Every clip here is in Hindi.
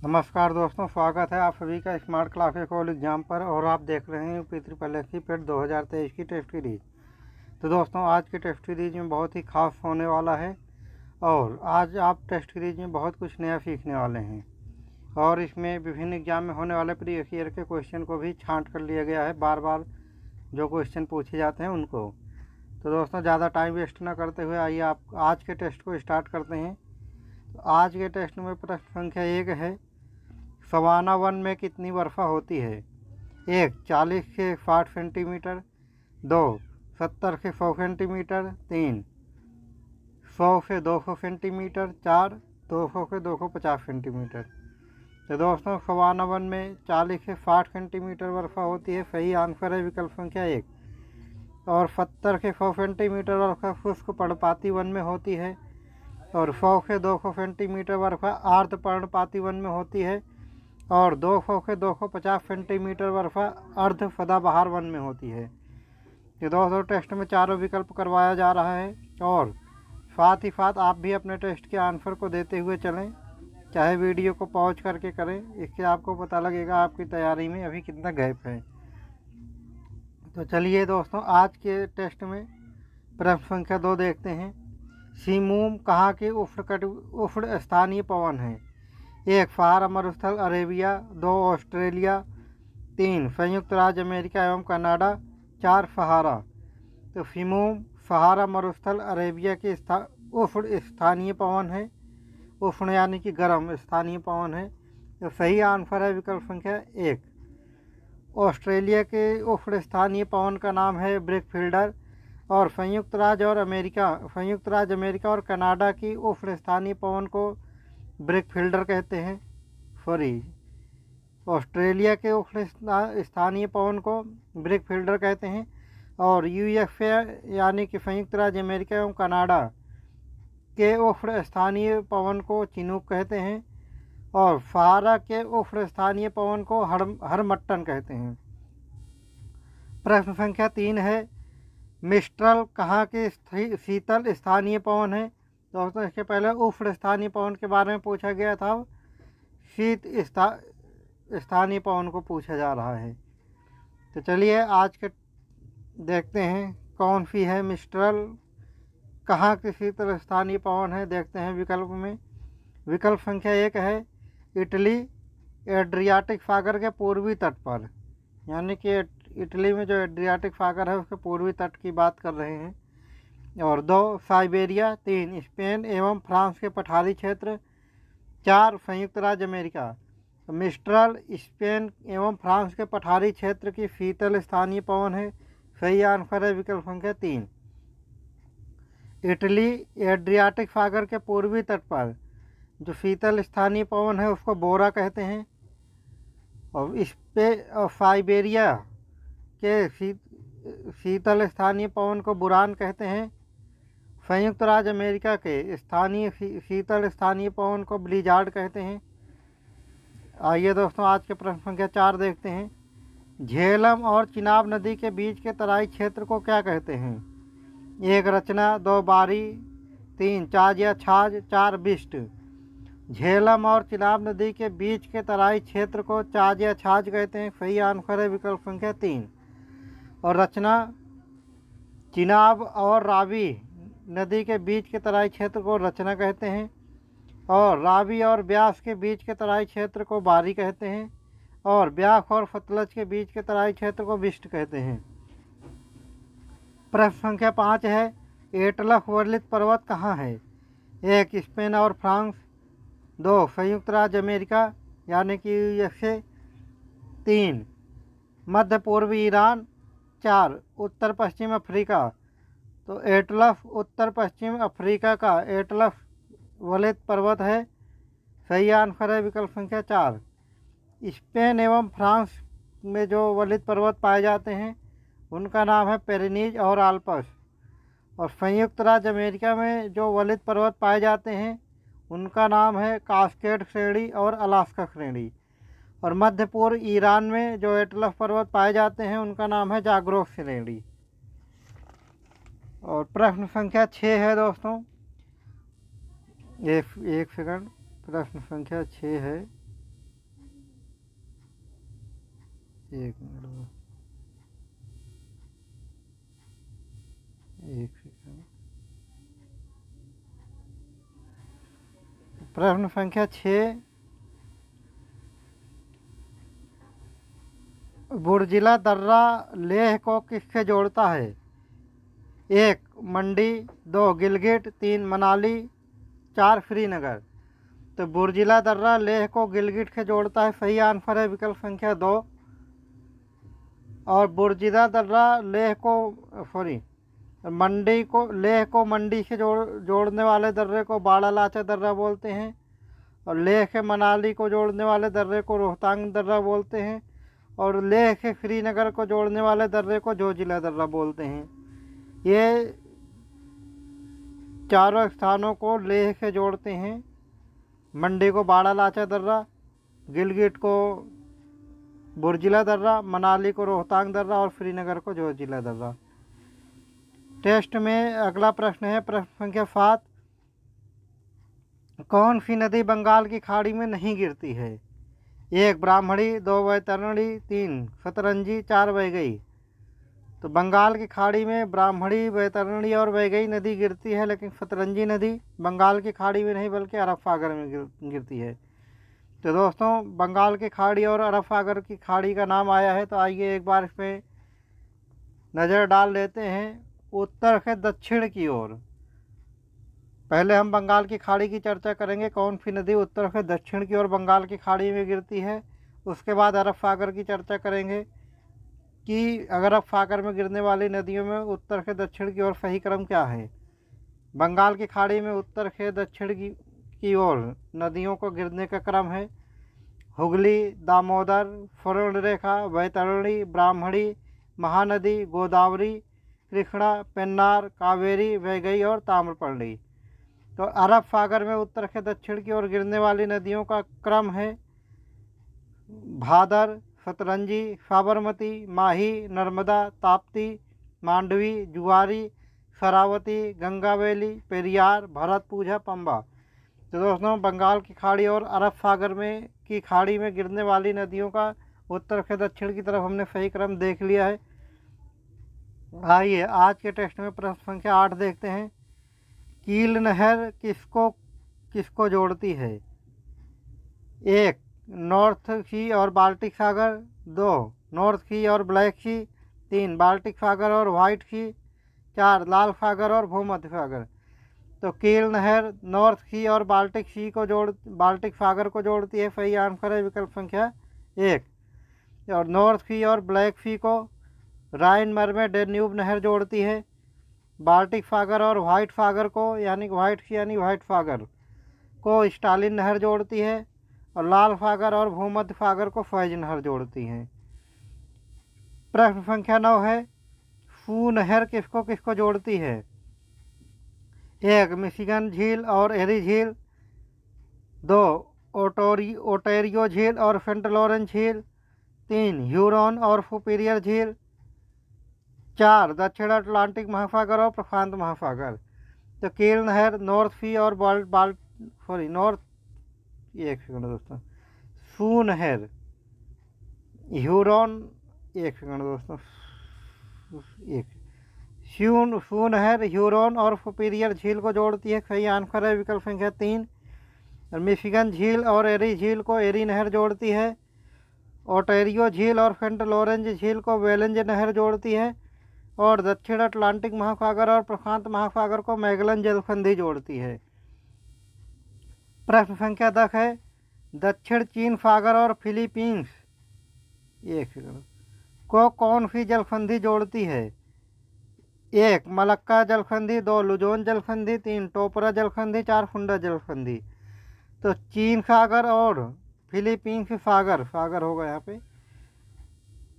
नमस्कार दोस्तों, स्वागत है आप सभी का स्मार्ट क्लासेस कॉल एग्जाम पर। और आप देख रहे हैं यूपी ट्रिपल एस सी पेट 2023 की टेस्ट सीरीज। तो दोस्तों, आज की टेस्ट सीरीज में बहुत ही खास होने वाला है और आज आप टेस्ट सीरीज में बहुत कुछ नया सीखने वाले हैं। और इसमें विभिन्न एग्जाम में होने वाले प्रीवियस ईयर के क्वेश्चन को भी छांट कर लिया गया है, बार बार जो क्वेश्चन पूछे जाते हैं उनको। तो दोस्तों, ज़्यादा टाइम वेस्ट ना करते हुए आइए आप आज के टेस्ट को स्टार्ट करते हैं। तो आज के टेस्ट में प्रश्न संख्या 1 है, सवाना वन में कितनी वर्षा होती है? 1. 40 से 60 सेंटीमीटर। 2. 70 से 100 सेंटीमीटर। 3. 100 से 200 सेंटीमीटर। 4. 200 से 250 सेंटीमीटर। तो दोस्तों, सवाना वन में 40 से 60 सेंटीमीटर वर्षा होती है। सही आंसर है विकल्प संख्या 1। और 70 से 100 सेंटीमीटर वर्षा शुष्क पर्णपाती वन में होती है और 100 से 200 सेंटीमीटर वर्षा आर्द्र पर्णपाती वन में होती है और 200 से 250 सेंटीमीटर वर्षा अर्ध सदाबहार वन में होती है। ये दोस्तों, टेस्ट में चारों विकल्प करवाया जा रहा है और साथ ही साथ आप भी अपने टेस्ट के आंसर को देते हुए चलें, चाहे वीडियो को पॉज करके करें। इससे आपको पता लगेगा आपकी तैयारी में अभी कितना गैप है। तो चलिए दोस्तों, आज के टेस्ट में प्रश्न संख्या 2 देखते हैं। सिमूम कहाँ के उष्ण स्थानीय पवन है? 1. सहारा मरुस्थल अरेबिया। 2. ऑस्ट्रेलिया। 3. संयुक्त राज्य अमेरिका एवं कनाडा। 4. सहारा। तो सिमूम सहारा मरुस्थल अरेबिया के उष्ण स्थानीय पवन है। उष्ण यानी कि गर्म स्थानीय पवन है। तो सही आंसर है विकल्प संख्या 1। ऑस्ट्रेलिया के उष्ण स्थानीय पवन का नाम है ब्रिकफील्डर और संयुक्त राज्य अमेरिका और कनाडा की उष्ण स्थानीय पवन को ब्रिकफील्डर कहते हैं। ऑस्ट्रेलिया के उष्ण स्थानीय पवन को ब्रिकफील्डर कहते हैं और यूएसए यानी कि संयुक्त राज्य अमेरिका एवं कनाडा के उष्ण स्थानीय पवन को चिनूक कहते हैं और सहारा के उष्ण स्थानीय पवन को हरमट्टन कहते हैं। प्रश्न संख्या 3 है, मिस्ट्रल कहाँ के शीतल स्थानीय पवन है? दोस्तों, इसके पहले उष्ण स्थानीय पवन के बारे में पूछा गया था, शीत स्थानीय पवन को पूछा जा रहा है। तो चलिए आज के देखते हैं कौन सी है मिस्ट्रल, कहाँ के शीतल स्थानीय पवन है। देखते हैं विकल्प में। विकल्प संख्या 1 है, इटली एड्रियाटिक सागर के पूर्वी तट पर, यानी कि इटली में जो एड्रियाटिक सागर है उसके पूर्वी तट की बात कर रहे हैं। और 2. साइबेरिया। 3. स्पेन एवं फ्रांस के पठारी क्षेत्र। 4. संयुक्त राज्य अमेरिका। तो मिस्ट्रल स्पेन एवं फ्रांस के पठारी क्षेत्र की शीतल स्थानीय पवन है। सही आंसर है विकल्प संख्या 3। इटली एड्रियाटिक सागर के पूर्वी तट पर जो शीतल स्थानीय पवन है उसको बोरा कहते हैं और साइबेरिया के शीतल स्थानीय पवन को बुरान कहते हैं। संयुक्त राज्य अमेरिका के स्थानीय शीतल स्थानीय पवन को ब्लिजार्ड कहते हैं। आइए दोस्तों, आज के प्रश्न संख्या 4 देखते हैं। झेलम और चिनाब नदी के बीच के तराई क्षेत्र को क्या कहते हैं? 1. रचना। 2. बारी। 3. चाज या छाज। 4. बिस्ट। झेलम और चिनाब नदी के बीच के तराई क्षेत्र को चाज या छाज कहते हैं। सही आंसर है विकल्प संख्या 3। और रचना, चिनाब और रावी नदी के बीच के तराई क्षेत्र को रचना कहते हैं और रावी और ब्यास के बीच के तराई क्षेत्र को बारी कहते हैं और ब्यास और सतलज के बीच के तराई क्षेत्र को बिस्ट कहते हैं। प्रश्न संख्या 5 है, एटलस वर्लित पर्वत कहाँ है? 1. स्पेन और फ्रांस। 2. संयुक्त राज्य अमेरिका यानी कि यूएसए। 3. मध्य पूर्वी ईरान। 4. उत्तर पश्चिम अफ्रीका। तो एटलस उत्तर पश्चिम अफ्रीका का एटलस वर्लित पर्वत है। सही आंसर है विकल्प संख्या 4। स्पेन एवं फ्रांस में जो वर्लित पर्वत पाए जाते हैं उनका नाम है पेरिनीज और आल्प्स और संयुक्त राज्य अमेरिका में जो वर्लित पर्वत पाए जाते हैं उनका नाम है कास्केड श्रेणी और अलास्का श्रेणी। और मध्य पूर्व ईरान में जो एटलस पर्वत पाए जाते हैं उनका नाम है जाग्रोस श्रेणी। और प्रश्न संख्या 6 है दोस्तों, एक सेकंड, प्रश्न संख्या 6 है। एक मिनट, एक सेकंड। प्रश्न संख्या 6, बुर्जिला दर्रा लेह को किससे जोड़ता है? 1 मंडी, 2 गिलगिट, 3 मनाली, 4 श्रीनगर। तो बुर्जिला दर्रा लेह को गिलगिट से जोड़ता है, सही आंसर है विकल्प संख्या 2। और बुर्जिला दर्रा लेह को लेह को मंडी से जोड़ने वाले दर्रे को बाड़ा लाचा दर्रा बोलते हैं, और लेह से मनाली को जोड़ने वाले दर्रे को रोहतांग दर्रा बोलते हैं, और लेह से श्रीनगर को जोड़ने वाले दर्रे को जोजिला दर्रा बोलते हैं। ये चारों स्थानों को लेह से जोड़ते हैं। मंडी को बाड़ा लाचा दर्रा, गिलगिट को बुर्जिला दर्रा, मनाली को रोहतांग दर्रा और श्रीनगर को जोजिला दर्रा। टेस्ट में अगला प्रश्न है प्रश्न संख्या 7, कौन सी नदी बंगाल की खाड़ी में नहीं गिरती है? 1 ब्राह्मणी, 2 वैतरणी, 3 सतरंजी, 4 वैगई। तो बंगाल की खाड़ी में ब्राह्मणी, वैतरणी और वैगई नदी गिरती है, लेकिन सतरंजी नदी बंगाल की खाड़ी में नहीं बल्कि अरब सागर में गिरती है। तो दोस्तों, बंगाल की खाड़ी और अरब सागर की खाड़ी का नाम आया है, तो आइए एक बार इसमें नज़र डाल लेते हैं उत्तर से दक्षिण की ओर। पहले हम बंगाल की खाड़ी की चर्चा करेंगे, कौन सी नदी उत्तर से दक्षिण की ओर बंगाल की खाड़ी में गिरती है। उसके बाद अरब सागर की चर्चा करेंगे कि अरब सागर में गिरने वाली नदियों में उत्तर से दक्षिण की ओर सही क्रम क्या है। बंगाल की खाड़ी में उत्तर से दक्षिण की ओर नदियों को गिरने का क्रम है हुगली, दामोदर, स्वर्णरेखा, वैतरणी, ब्राह्मणी, महानदी, गोदावरी, कृष्णा, पेन्नार, कावेरी, वैगई और ताम्रपर्णी। तो अरब सागर में उत्तर से दक्षिण की ओर गिरने वाली नदियों का क्रम है भादर, सतरंजी, साबरमती, माही, नर्मदा, ताप्ती, मांडवी, जुआरी, शरावती, गंगावेली, पेरियार, भरतपूजा, पंबा। तो दोस्तों, बंगाल की खाड़ी और अरब सागर में की खाड़ी में गिरने वाली नदियों का उत्तर से दक्षिण की तरफ हमने सही क्रम देख लिया है। आइए आज के टेस्ट में प्रश्न संख्या 8 देखते हैं। कील नहर किसको जोड़ती है? 1 नॉर्थ सी और बाल्टिक सागर, 2 नॉर्थ सी और ब्लैक सी, 3 बाल्टिक सागर और वाइट सी, 4 लाल सागर और भूमध्य सागर। तो कील नहर नॉर्थ सी और बाल्टिक सागर को जोड़ती है, सही आंसर है विकल्प संख्या 1। और नॉर्थ सी और ब्लैक सी को राइन मरमे डेन्यूब नहर जोड़ती है। बाल्टिक सागर और वाइट सागर को वाइट सागर को स्टालिन नहर जोड़ती है, और लाल सागर और भूमध्य सागर को फैज नहर जोड़ती हैं। प्रश्न संख्या 9 है, सू नहर किसको जोड़ती है? 1 मिशिगन झील और एरी झील, 2 ओटेरियो झील और सेंट लॉरेंस झील, 3 ह्यूरॉन और सुपीरियर झील, 4 दक्षिण अटलांटिक महासागर और प्रशांत महासागर। तो कील नहर नॉर्थ सी और सू नहर ह्यूरॉन सू नहर ह्यूरॉन और सुपीरियर झील को जोड़ती है, सही आंसर है विकल्प संख्या 3। मिशिगन झील और एरी झील को एरी नहर जोड़ती है। ओटेरियो झील और सेंट लॉरेंस झील को वेलेंज नहर जोड़ती है, और दक्षिण अटलांटिक महासागर और प्रशांत महासागर को मैगलन जलसंधि जोड़ती है। प्रश्न संख्या 10 है, दक्षिण चीन सागर और फिलीपींस को कौन सी जलसंधि जोड़ती है? 1 मलक्का जलसंधि, 2 लुजोन जलसंधि, 3 टोपरा जलसंधि, 4 फुंडा जलसंधि। तो चीन सागर और फिलीपींस सागर होगा यहाँ पे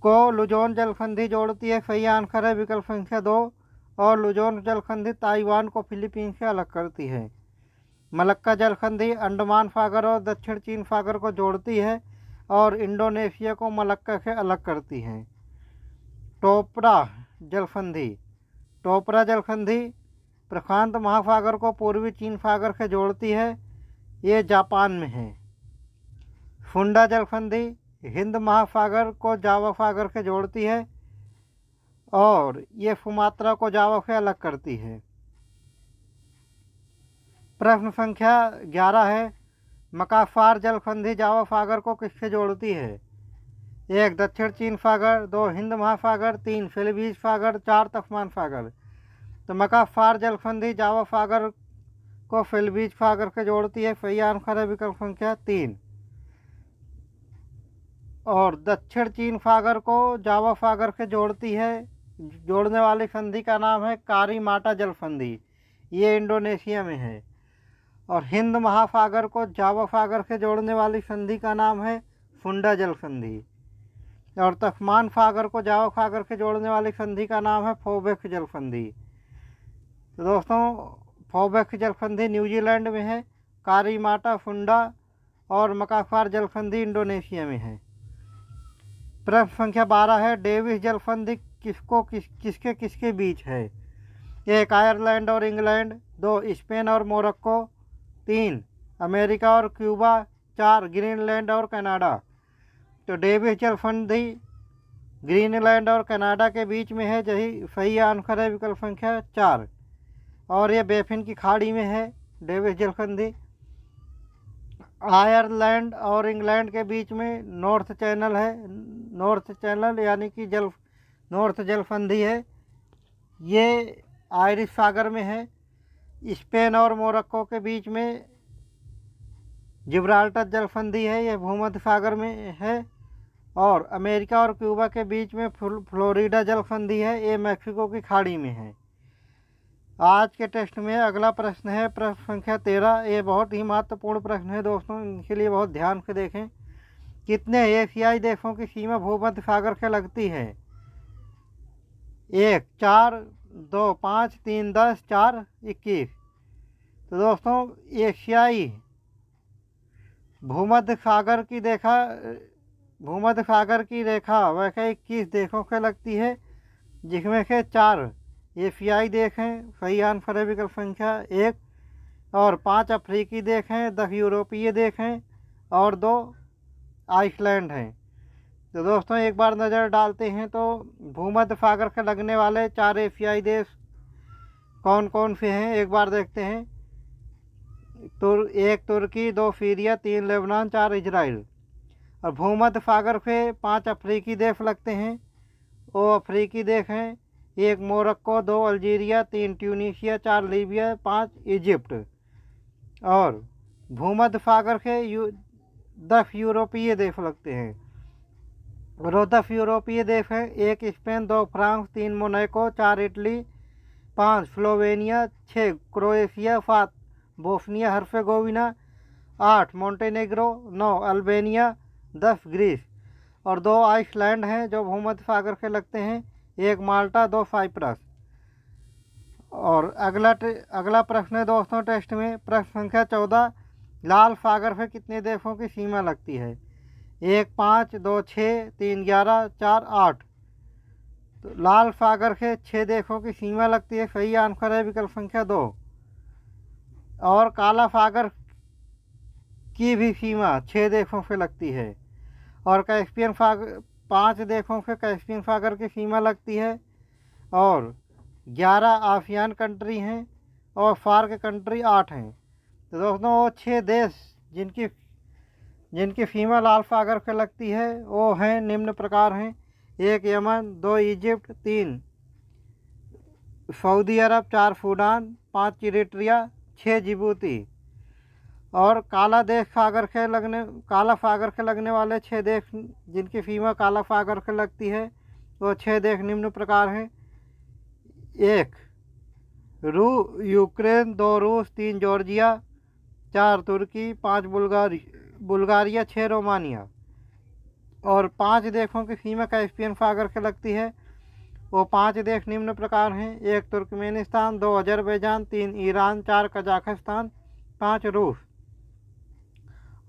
को लुजोन जलसंधि जोड़ती है, सही आंसर है विकल्प संख्या 2। और लुजोन जलसंधि ताइवान को फिलीपींस से अलग करती है। मलक्का जलसंधि अंडमान सागर और दक्षिण चीन सागर को जोड़ती है और इंडोनेशिया को मलक्का से अलग करती है। टोपरा जलसंधि प्रशांत महासागर को पूर्वी चीन सागर से जोड़ती है, ये जापान में है। फुंडा जलसंधि हिंद महासागर को जावा सागर से जोड़ती है और ये सुमात्रा को जावा से अलग करती है। प्रश्न संख्या 11 है, मकाफार जलसंधि जावा सागर को किससे जोड़ती है? 1 दक्षिण चीन सागर, 2 हिंद महासागर, 3 फिलीपींस सागर, 4 तस्मान सागर। तो मकाफार जलसंधि जावा सागर को फिलीपींस सागर से जोड़ती है। सही आंसर है विकल्प संख्या 3। और दक्षिण चीन सागर को जावा सागर से जोड़ती है, जोड़ने वाली संधि का नाम है कारीमाटा जल संधि, ये इंडोनेशिया में है। और हिंद महासागर को जावा सागर से जोड़ने वाली संधि का नाम है फुंडा जल संधि। और तस्मान सागर को जावा सागर से जोड़ने वाली संधि का नाम है फोबेक जल संधि। तो दोस्तों फोबेक जल संधि न्यूजीलैंड में है, कारीमाटा, फुंडा और मकाफार जल संधि इंडोनेशिया में है। प्रश्न संख्या 12 है, डेविस जल संधि किसके किसके बीच है? 1 आयरलैंड और इंग्लैंड, 2 स्पेन और मोरक्को, 3 अमेरिका और क्यूबा, 4 ग्रीनलैंड और कनाडा। तो डेविस जल संधि ग्रीनलैंड और कनाडा के बीच में है। सही आंसर है विकल्प संख्या 4। और ये बेफिन की खाड़ी में है डेविस जल संधि। आयरलैंड और इंग्लैंड के बीच में नॉर्थ चैनल है, नॉर्थ चैनल यानी कि नॉर्थ जल संधि है, ये आयरिश सागर में है। स्पेन और मोरक्को के बीच में जिब्राल्टर जल संधि है, यह भूमध्य सागर में है। और अमेरिका और क्यूबा के बीच में फ्लोरिडा जल संधि है, ये मैक्सिको की खाड़ी में है। आज के टेस्ट में अगला प्रश्न है प्रश्न संख्या 13। ये बहुत ही महत्वपूर्ण प्रश्न है दोस्तों, इनके लिए बहुत ध्यान से देखें। कितने एशियाई देशों की सीमा भूमध्य सागर से लगती है? 1 4, 2 5, 3 10, 4 21। तो दोस्तों एशियाई भूमध्य सागर की रेखा वैसे 21 देशों से लगती है, जिसमें से 4 एशियाई देश हैं। सही आंसर है विकल्प संख्या 1। और 5 अफ्रीकी देश हैं, 10 यूरोपीय देश हैं और 2 आइसलैंड हैं। तो दोस्तों एक बार नज़र डालते हैं तो भूमध्य सागर से लगने वाले 4 एशियाई देश कौन कौन से हैं, एक बार देखते हैं। 1 तुर्की, 2 सीरिया, 3 लेबनान, 4 इजराइल। और भूमध्य सागर से 5 अफ्रीकी देश लगते हैं, वो अफ्रीकी देश हैं। 1 Morocco, 2 Algeria, 3 Tunisia, 4 Libya, 5 Egypt. और भूमध्य सागर से 10 यूरोपीय देश लगते हैं, और 10 यूरोपीय देश हैं। 1 Spain, 2 France, 3 Monaco, 4 Italy, 5 Slovenia, 6 Croatia, 7 Bosnia Herzegovina, 8 Montenegro, 9 Albania, 10 Greece. और 2 आइसलैंड हैं जो भूमध्य सागर से लगते हैं, 1 माल्टा, 2 साइप्रस। और अगला प्रश्न है दोस्तों टेस्ट में प्रश्न संख्या 14। लाल सागर से कितने देशों की सीमा लगती है? 1 5, 2 6, 3 11, 4 8। तो लाल सागर से 6 देशों की सीमा लगती है। सही आंसर है विकल्प संख्या 2। और काला सागर की भी सीमा 6 देशों से लगती है। और कैस्पियन सागर 5 देशों से कैस्पियन सागर की सीमा लगती है। और 11 आसियान कंट्री हैं और सार्क कंट्री 8 हैं। तो दोस्तों वो 6 देश जिनकी सीमा लाल सागर से लगती है वो हैं निम्न प्रकार हैं। 1 यमन, 2 इजिप्ट, 3 सऊदी अरब, 4 सूडान, 5 इरिट्रिया, 6 जिबूती। और काला सागर से लगने वाले 6 देश जिनकी सीमा काला सागर से लगती है वो 6 देश निम्न प्रकार हैं। 1 यूक्रेन, 2 रूस, 3 जॉर्जिया, 4 तुर्की, 5 बुल्गारिया, 6 रोमानिया। और 5 देशों की सीमा कैस्पियन सागर से लगती है, वो 5 देश निम्न प्रकार हैं। 1 तुर्कमेनिस्तान, 2 अजरबैजान, 3 ईरान, 4 कजाकिस्तान, 5 रूस।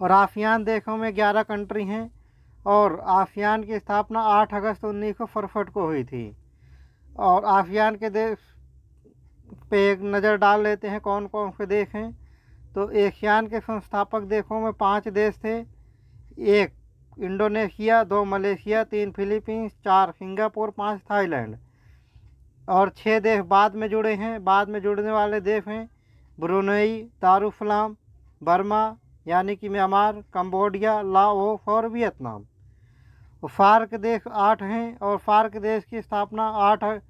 और आसियान देशों में 11 कंट्री हैं। और आसियान की स्थापना 8 अगस्त 1967 को हुई थी। और आसियान के देश पे एक नज़र डाल लेते हैं कौन कौन से देश हैं। तो एशियान के संस्थापक देशों में 5 देश थे। 1 Indonesia, 2 Malaysia, 3 Philippines, 4 Singapore, 5 Thailand. और 6 देश बाद में जुड़े हैं। बाद में जुड़ने वाले देश हैं ब्रुनेई, दारुसलाम, बर्मा यानी कि म्यांमार, कंबोडिया, लाओस और वियतनाम। फार्क देश 8 हैं और फार्क देश की स्थापना 8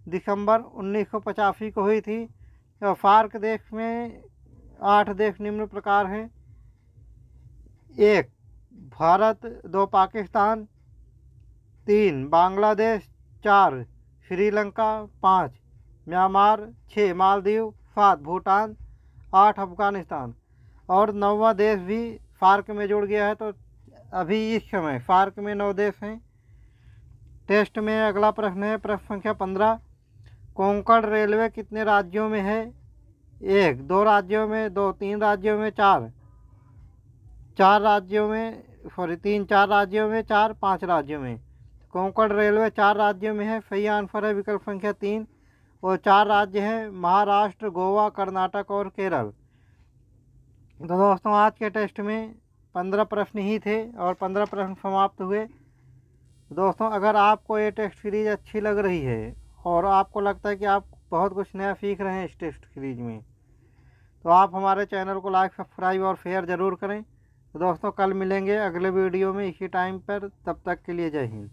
दिसंबर 1985 को हुई थी। और फार्क देश में 8 देश निम्न प्रकार हैं: 1 भारत, 2 पाकिस्तान, 3 बांग्लादेश, 4 श्रीलंका, 5 म्यांमार, 6 मालदीव, 7 भूटान, 8 अफगानिस्तान। और 9वां देश भी फार्क में जुड़ गया है। तो अभी इस समय फार्क में 9 देश हैं। टेस्ट में अगला प्रश्न है, प्रश्न संख्या 15। कोंकण रेलवे कितने राज्यों में है? 1 2 राज्यों में, 2 3 राज्यों में, 4 राज्यों में, 3 4 राज्यों में, 4 5 राज्यों में। कोंकण रेलवे 4 राज्यों में है। सही आंसर है विकल्प संख्या 3। और 4 राज्य हैं महाराष्ट्र, गोवा, कर्नाटक और केरल। तो दोस्तों आज के टेस्ट में 15 प्रश्न ही थे और 15 प्रश्न समाप्त हुए। दोस्तों अगर आपको ये टेस्ट सीरीज़ अच्छी लग रही है और आपको लगता है कि आप बहुत कुछ नया सीख रहे हैं इस टेस्ट सीरीज़ में, तो आप हमारे चैनल को लाइक, सब्सक्राइब और शेयर ज़रूर करें। तो दोस्तों कल मिलेंगे अगले वीडियो में इसी टाइम पर। तब तक के लिए जय हिंद।